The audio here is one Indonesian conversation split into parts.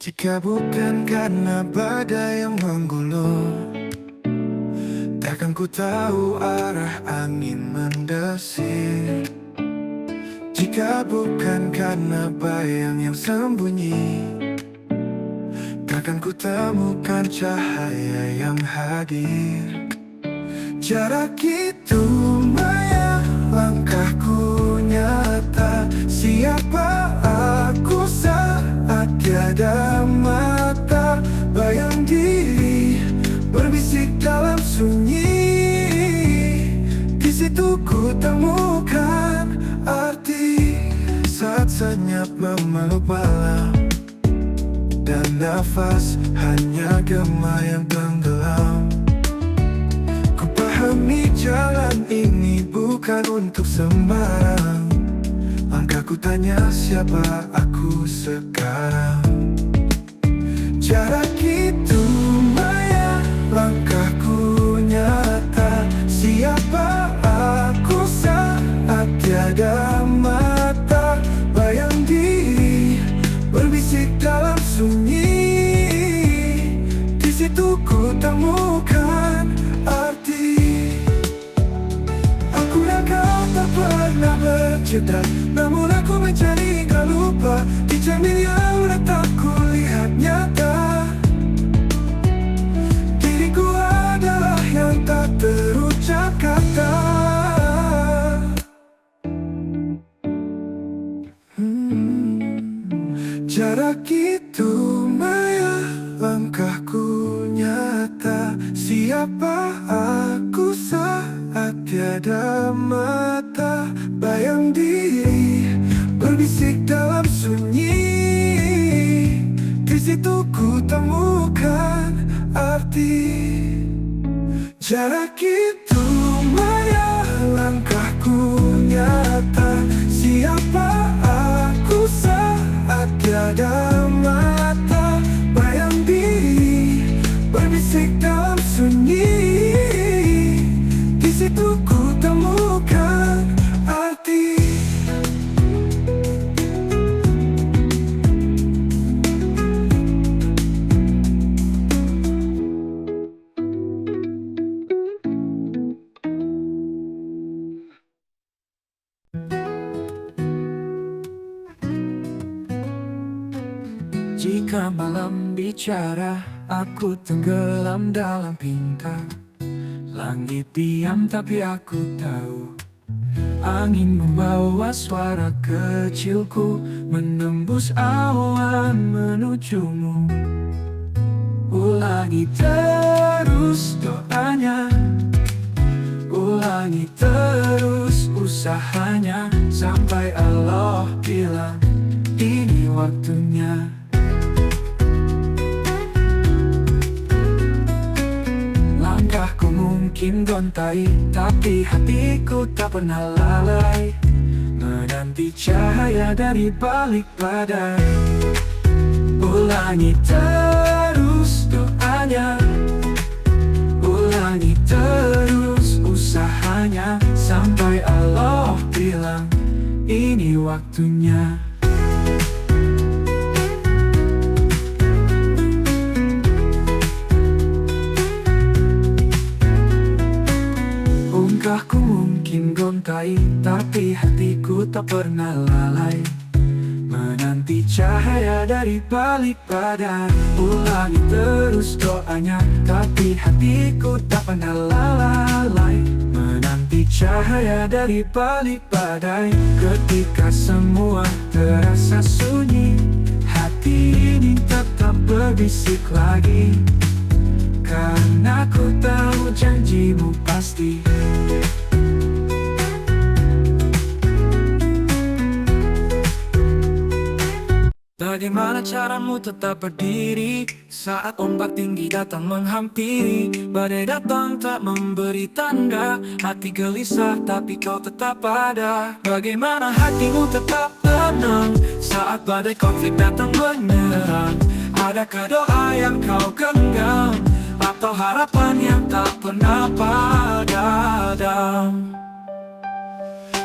Jika bukan karena badai yang menggulung, takkan ku tahu arah angin mendesir. Jika bukan karena bayang yang sembunyi, takkan ku temukan cahaya yang hadir. Jarak itu maya, langkahku nyata. Siapa aku saat tiada mata? Bayang diri berbisik dalam sunyi. Di situ ku temukan arti saat senyap memeluk malam, dan nafas hanya gema yang tenggelam. Ku pahami jalan ini bukan untuk sembarang. Langkahku tanya siapa aku sekarang. Jarak itu maya, langkahku nyata. Siapa aku saat tiada mata? Bayang diri berbisik dalam sunyi. Di situ ku temukan arti. Aku dan kau tak pernah berjeda, namun aku mencari hingga lupa di cermin yang tak kulihat nyata. Diriku adalah yang tak terucap kata. Jarak itu maya, langkahku nyata. Siapa aku saat tiada mata? Bayang diri berbisik dalam sunyi. Di situ ku temukan arti. Jarak itu maya, langkahku nyata. Siapa aku saat tiada mata? Bayang diri berbisik dalam sunyi. Di situ ku temukan arti. Jika malam bicara, aku tenggelam dalam bintang. Langit diam tapi aku tahu, angin membawa suara kecilku menembus awan menujumu. Ulangi terus doanya, ulangi terus usahanya, sampai Allah bilang ini waktunya. Langkahku mungkin gontai, tapi hatiku tak pernah lalai, menanti cahaya dari balik badai. Ulangi terus doanya, ulangi terus usahanya, sampai Allah bilang ini waktunya. Langkahku mungkin gontai, tapi hatiku tak pernah lalai, menanti cahaya dari balik badai. Ulangi terus doanya, tapi hatiku tak pernah lalai, menanti cahaya dari balik badai. Ketika semua terasa sunyi, hati ini tetap berbisik lagi, karena ku tahu janjimu pasti. Bagaimana caramu tetap berdiri saat ombak tinggi datang menghampiri? Badai datang tak memberi tanda, hati gelisah tapi kau tetap ada. Bagaimana hatimu tetap tenang saat badai konflik datang menyerang? Adakah doa yang kau genggam, atau harapan yang tak pernah padam?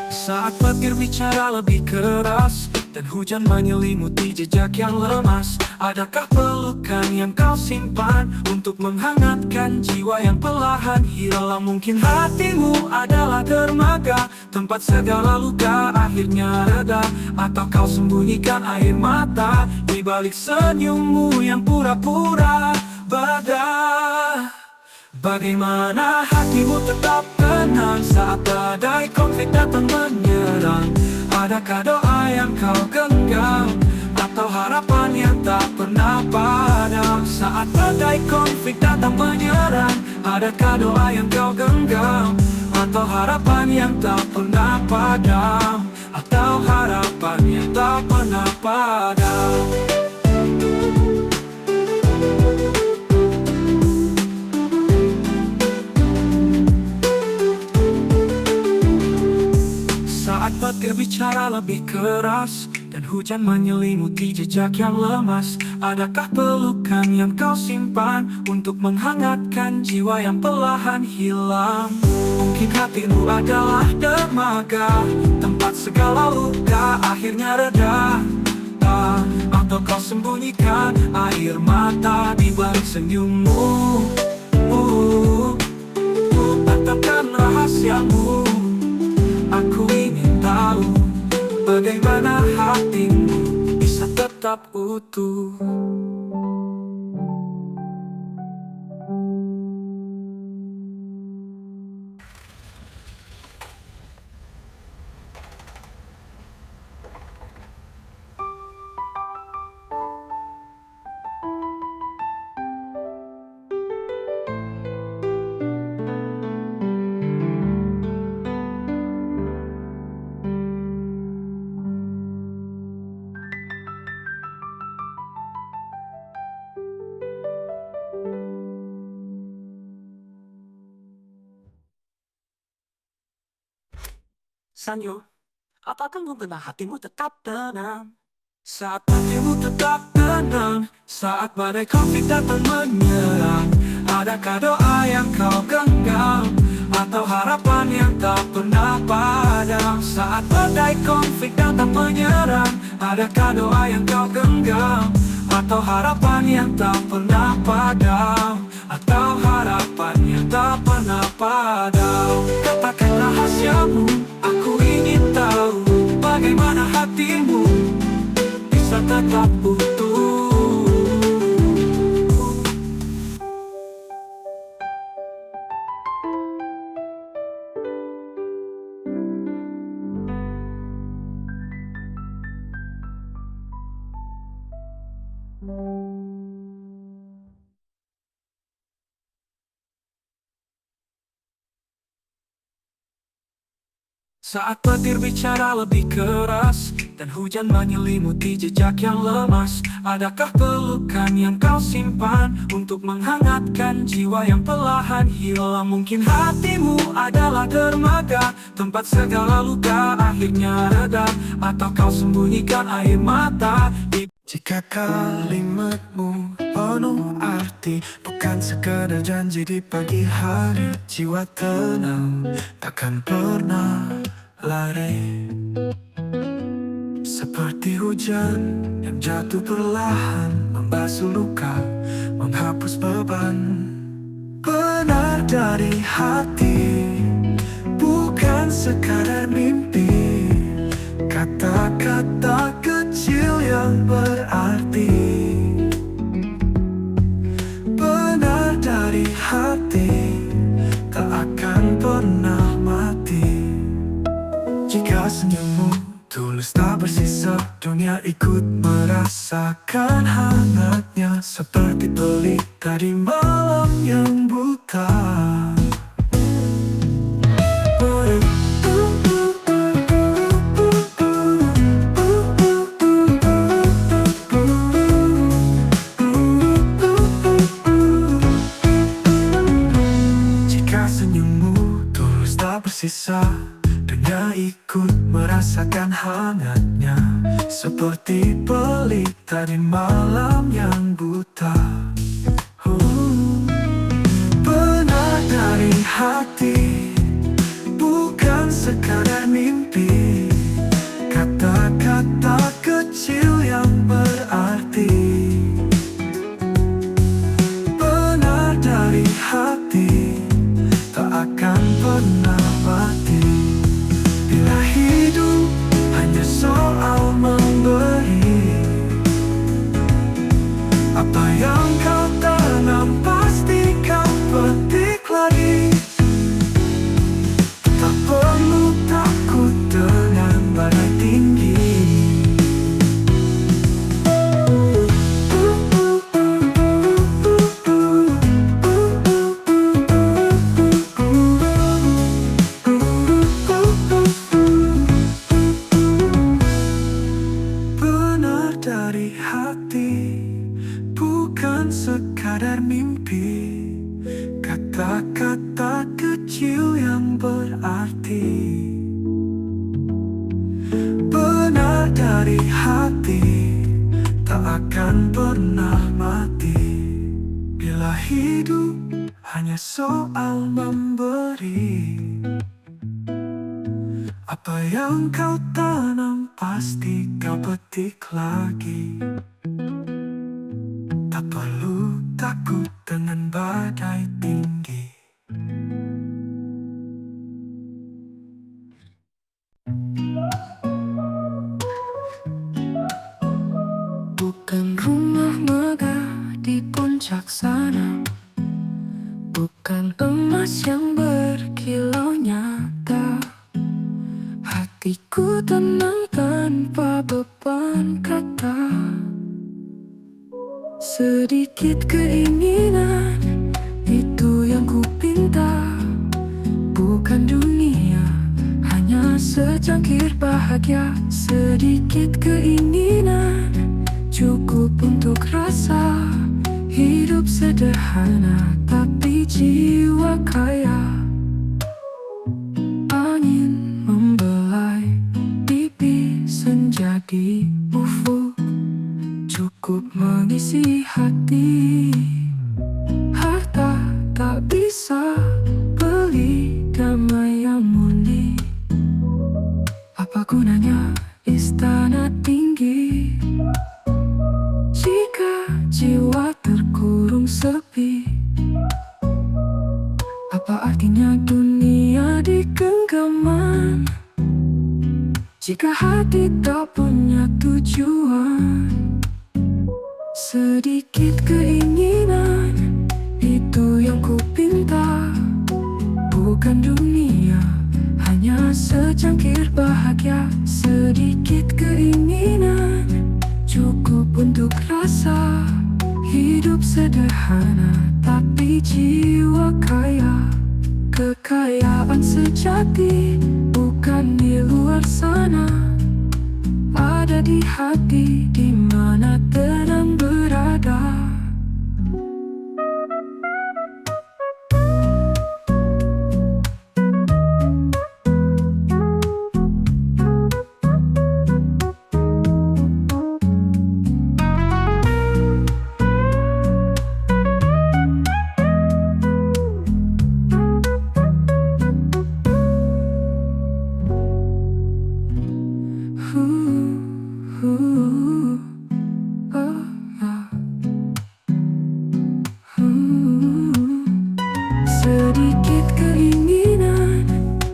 Saat petir bicara lebih keras, dan hujan menyelimuti jejak yang lemas. Adakah pelukan yang kau simpan untuk menghangatkan jiwa yang perlahan hilang? Mungkin hatimu adalah dermaga, tempat segala luka akhirnya reda. Atau kau sembunyikan air mata di balik senyummu yang pura-pura bada. Bagaimana hatimu tetap tenang saat badai konflik datang menyerang? Adakah doa yang kau genggam atau harapan yang tak pernah padam? Saat badai konflik datang menyerang, adakah doa yang kau genggam atau harapan yang tak pernah padam? Atau harapan yang tak pernah padam? Saat petir bicara lebih keras dan hujan menyelimuti jejak yang lemas, adakah pelukan yang kau simpan untuk menghangatkan jiwa yang perlahan hilang? Mungkin hatimu adalah dermaga, tempat segala luka akhirnya reda. Atau kau sembunyikan air mata di balik senyummu. Tatapkan rahasiamu. Aku ingin tahu bagaimana hatimu bisa tetap utuh. Sanyo, apakah mungkin hatimu tetap tenang saat hatimu tetap tenang, saat badai konflik datang menyerang? Adakah doa yang kau genggam atau harapan yang tak pernah padam? Saat badai konflik datang menyerang, adakah doa yang kau genggam atau harapan yang tak pernah padam? Atau harapan yang tak pernah padam? Katakan rahasiamu, aku ingin tahu bagaimana hatimu bisa tetap utuh. Saat petir bicara lebih keras dan hujan menyelimuti jejak yang lemas, adakah pelukan yang kau simpan untuk menghangatkan jiwa yang perlahan hilang? Mungkin hatimu adalah dermaga, tempat segala luka akhirnya reda. Atau kau sembunyikan air mata di... Jika kalimatmu penuh arti, bukan sekadar janji di pagi hari, jiwa tenang takkan pernah lari. Seperti hujan yang jatuh perlahan, membasuh luka, menghapus beban. Benar dari hati, bukan sekadar mimpi, kata-kata kecil yang berarti. Benar dari hati, tak akan pernah mati. Jika senyummu tulus tak bersisa, dunia ikut merasakan hangatnya, seperti pelita di malam yang buta. Jika senyummu tulus tak bersisa, dunia ikut merasakan hangatnya, seperti pelita di malam yang buta. Benar dari hati, bukan sekadar mimpi, kata-kata Apa yang kau tanam pasti kau petik lagi. Tak perlu takut dengan badai tinggi. Benar dari hati, bukan sekadar mimpi. Kata-kata kecil yang berarti. Benar dari hati, tak akan pernah mati. Bila hidup hanya soal memberi. Apa yang kau tanam pasti kau petik lagi. Tak perlu takut dengan badai tinggi. Bukan rumah megah di puncak sana, bukan emas yang berkilau nyata. Hatiku tenang tanpa beban kata. Sedikit keinginan, itu yang ku pinta. Bukan dunia, hanya secangkir bahagia. Sedikit keinginan, cukup untuk rasa. Hidup sederhana, tapi jiwa kaya. Angin membelai pipi senja di ufuk, cukup mengisi hati. Harta tak bisa beli damai yang murni. Apa gunanya istana tinggi jika jiwa terkurung sepi? Apa artinya dunia di genggaman jika hati tak punya tujuan? Sedikit keinginan, itu yang ku pinta. Bukan dunia, hanya secangkir bahagia. Sedikit keinginan, cukup untuk rasa. Hidup sederhana, tapi jiwa kaya. Kekayaan sejati bukan di luar sana, ada di hati, di mana tenang berada. Sedikit keinginan,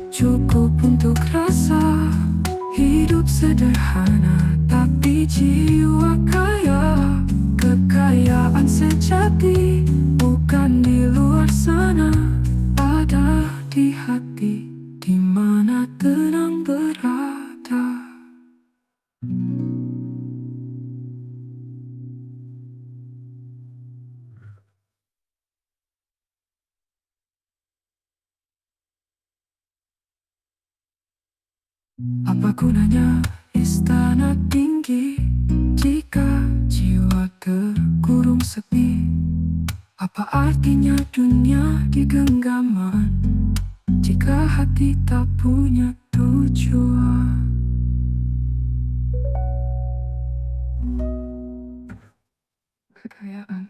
cukup untuk rasa. Hidup sederhana, tapi jiwa kaya. Kekayaan sejati bukan di luar sana, ada di hati, di mana tenang berada. Apa gunanya istana tinggi jika jiwa terkurung sepi? Apa artinya dunia di genggaman jika hati tak punya tujuan? Kekayaan.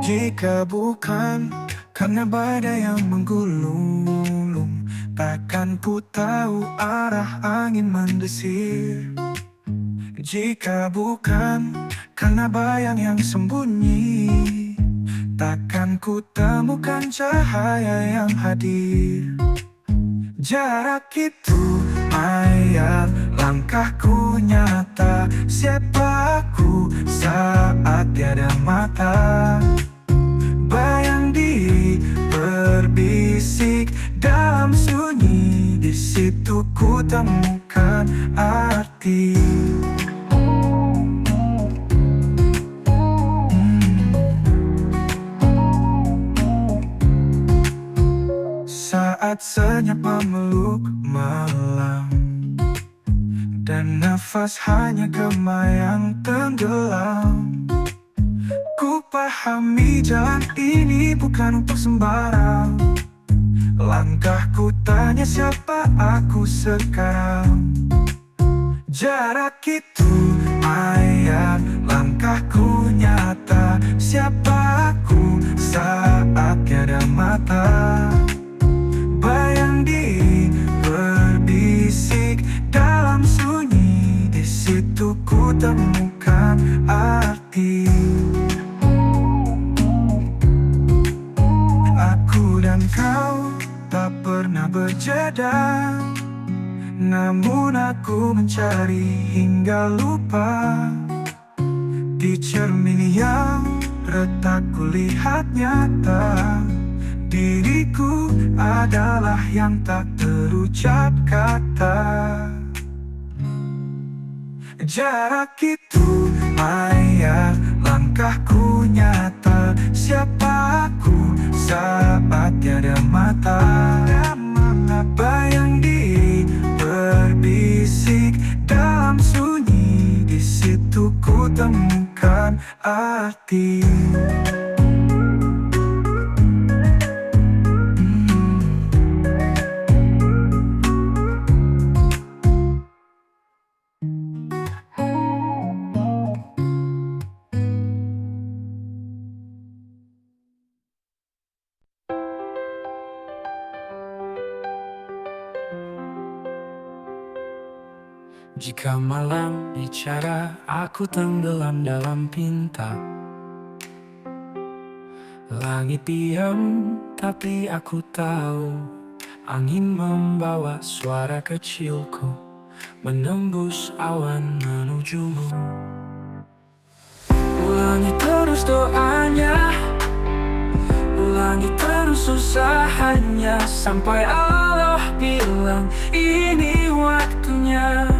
Jika bukan karena badai yang menggulung, takkan ku tahu arah angin mendesir. Jika bukan karena bayang yang sembunyi, takkan ku temukan cahaya yang hadir. Jarak itu ayat langkahku nyata. Siapa aku saat tiada mata? Bayang diri berbisik dalam sunyi, di situ ku temukan arti. Saat senyap memeluk malam, dan nafas hanya gema yang tenggelam, ku pahami jalan ini bukan untuk sembarang. Langkahku tanya siapa aku sekarang. Jarak itu ayat, langkahku nyata. Siapa aku saat tiada mata? Bayang diri berbisik dalam sunyi, di situ ku temukan arti. Aku dan kau tak pernah berbeda, namun aku mencari hingga lupa. Di cermin yang retak kulihat nyata, diriku adalah yang tak terucap kata. Jarak itu ayat, langkahku nyata. Siapa aku saat tiada mata? Bayang diri berbisik dalam sunyi, di situ ku temukan arti. Jika malam bicara, aku tenggelam dalam pinta. Langit diam, tapi aku tahu angin membawa suara kecilku menembus awan menujumu. Ulangi terus doanya, ulangi terus usahanya, sampai Allah bilang ini waktunya.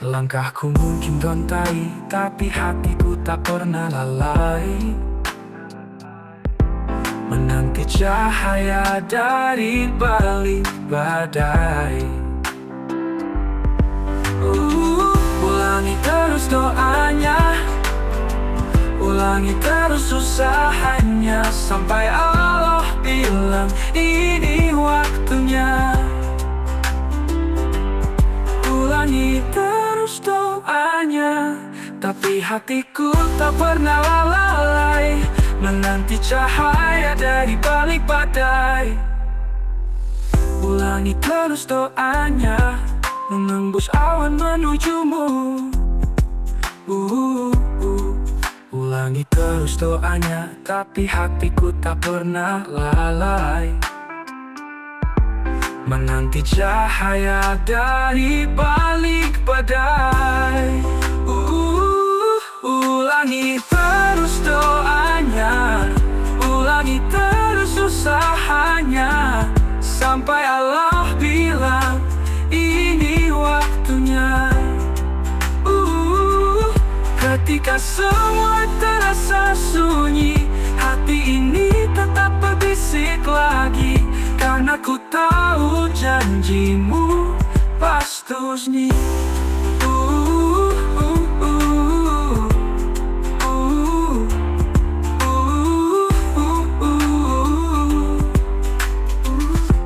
Langkahku mungkin gontai, tapi hatiku tak pernah lalai, menanti cahaya dari balik badai. Ulangi terus doanya, ulangi terus usahanya, sampai Allah bilang ini waktunya. Ulangi terus doanya, tapi hatiku tak pernah lalai, menanti cahaya dari balik badai. Ulangi terus doanya, menembus awan menujumu. Ulangi terus doanya, tapi hatiku tak pernah lalai, menanti cahaya dari balik badai. Ulangi terus doanya, ulangi terus usahanya, sampai Allah bilang ini waktunya. Ketika semua terasa sunyi, hati ini tetap berbisik lagi, karena ku tahu janjimu pasti.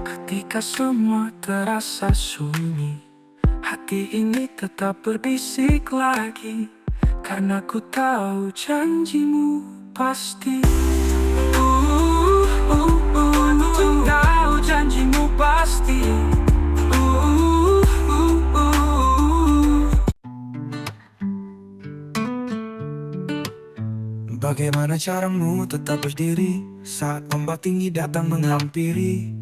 Ketika semua terasa sunyi, hati ini tetap berbisik lagi, karena ku tahu janjimu pasti. Tahu janjimu pasti. Bagaimana caramu tetap berdiri saat ombak tinggi datang menghampiri?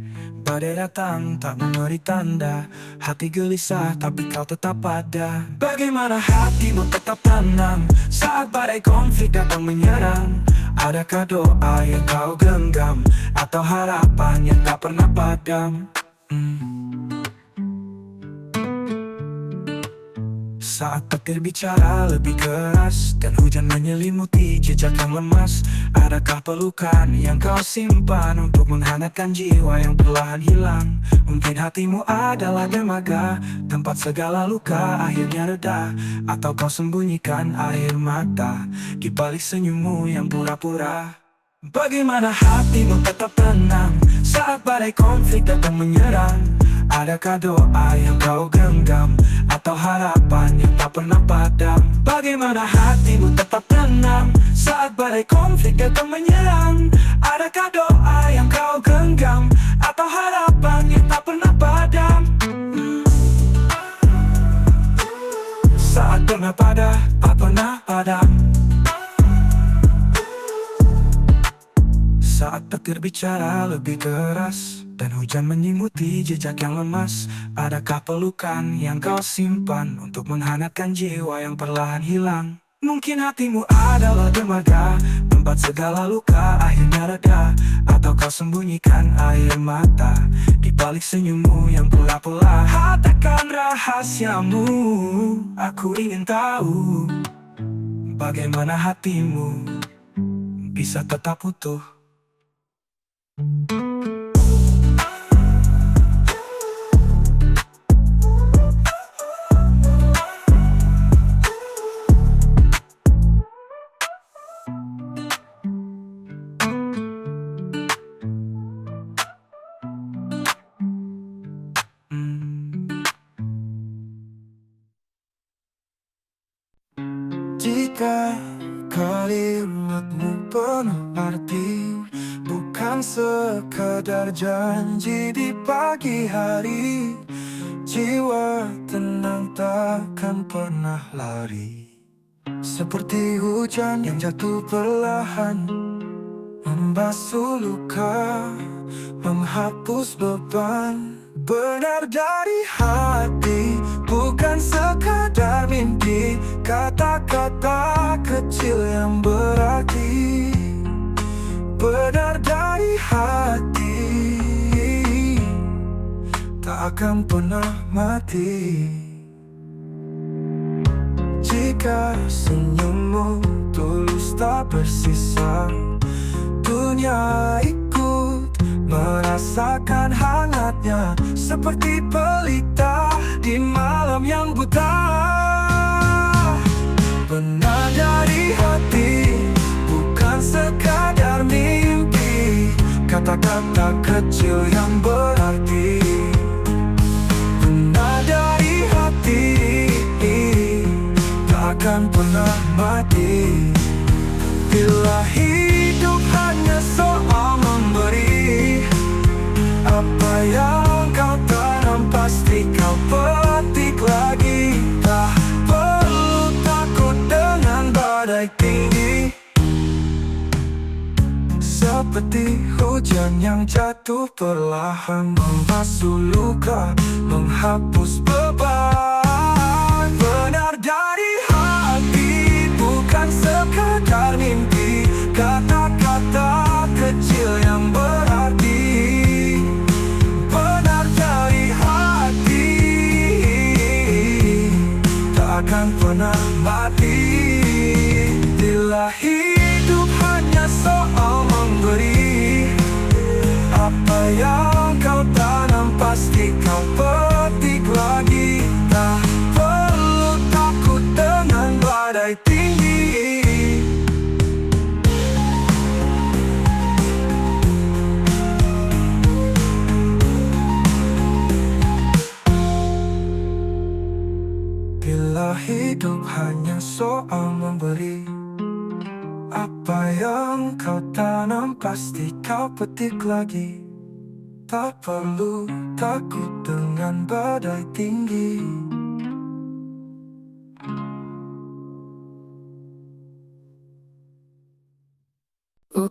Badai datang tak memberi tanda, hati gelisah tapi kau tetap ada. Bagaimana hatimu tetap tenang saat badai konflik datang menyerang? Adakah doa yang kau genggam atau harapan yang tak pernah padam? Saat petir bicara lebih keras dan hujan menyelimuti jejak yang lemas, adakah pelukan yang kau simpan untuk menghangatkan jiwa yang perlahan hilang? Mungkin hatimu adalah dermaga, tempat segala luka akhirnya reda. Atau kau sembunyikan air mata di balik senyummu yang pura-pura? Bagaimana hatimu tetap tenang saat badai konflik datang menyerang? Adakah doa yang kau genggam atau harapan yang tak pernah padam? Bagaimana hatimu tetap tenang saat badai konflik datang menyerang? Adakah doa yang kau genggam atau harapan yang tak pernah padam? Saat pernah pada, tak pernah padam. Saat petir bicara lebih keras dan hujan menyimuti jejak yang lemas, adakah pelukan yang kau simpan untuk menghangatkan jiwa yang perlahan hilang? Mungkin hatimu adalah dermaga, tempat segala luka akhirnya reda. Atau kau sembunyikan air mata di balik senyummu yang pura-pura? Katakan rahasiamu, aku ingin tahu bagaimana hatimu bisa tetap utuh. Jika kalimatmu penuh arti, bukan sekadar janji di pagi hari, jiwa tenang takkan pernah lari. Seperti hujan yang jatuh perlahan, membasuh luka, menghapus beban. Benar dari hati, bukan sekadar mimpi, kata-kata kecil yang berarti. Benar dari hati, tak akan pernah mati. Jika senyummu tulus tak bersisa, dunia ikut merasakan hangatnya, seperti pelita di malam yang buta. Benar dari hati, bukan sekadar mimpi, kata-kata kecil yang berarti. Benar dari hati, tak akan pernah mati. Bila hidup hanya soal memberi, apa yang kau tanam pasti kau petik lagi. Tak perlu takut dengan badai tinggi, seperti hujan yang jatuh perlahan, membasuh luka, menghapus beban. Benar dari hati, bukan sekadar mimpi, kata-kata kecil yang berarti. Benar dari hati, tak akan pernah mati. Bila hidup hanya soal memberi, apa yang kau tanam pasti kau petik lagi. Tak perlu takut dengan badai tinggi. Bila hidup hanya soal memberi, apa yang kau tanam pasti kau petik lagi. Tak perlu takut dengan badai tinggi.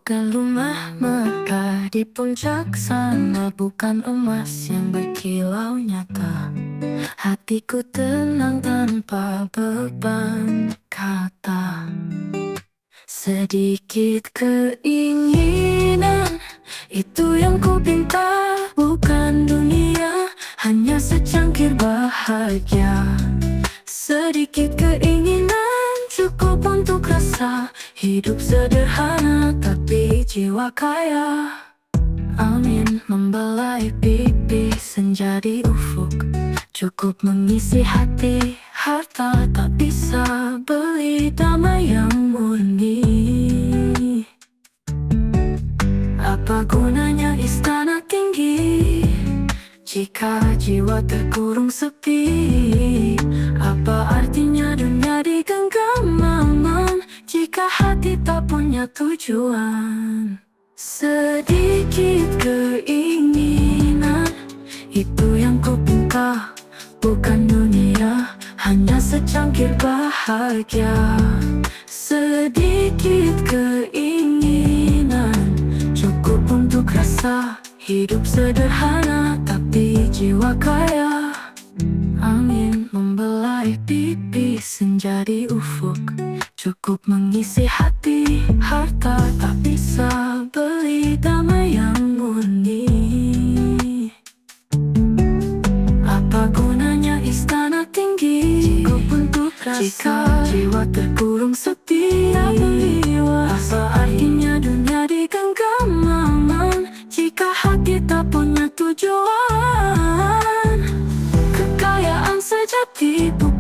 bukan rumah megah di puncak sana, bukan emas yang berkilau nyata. Hatiku tenang tanpa beban kata. Sedikit keinginan, itu yang ku pinta. Bukan dunia, hanya secangkir bahagia. Sedikit keinginan, cukup untuk rasa. Hidup sederhana, tapi jiwa kaya. Angin membelai pipi, senja di ufuk, cukup mengisi hati. Harta tak bisa beli damai yang murni. Apa gunanya istana tinggi jika jiwa terkurung sepi? Apa artinya dunia digenggam aman jika hati tak punya tujuan? Sedikit keinginan, itu yang ku pinta. Bukan dunia, hanya secangkir bahagia. Sedikit keinginan, cukup untuk rasa. Hidup sederhana, tapi jiwa kaya. Angin membelai pipi, senja di ufuk, cukup mengisi hati. Harta tak bisa beli damai yang murni. Apa gunanya istana tinggi, cukup untuk rasa. Jika jiwa terkurung sepi, apa artinya dunia digenggam aman jika hati tak punya tujuan? Kekayaan sejati bukan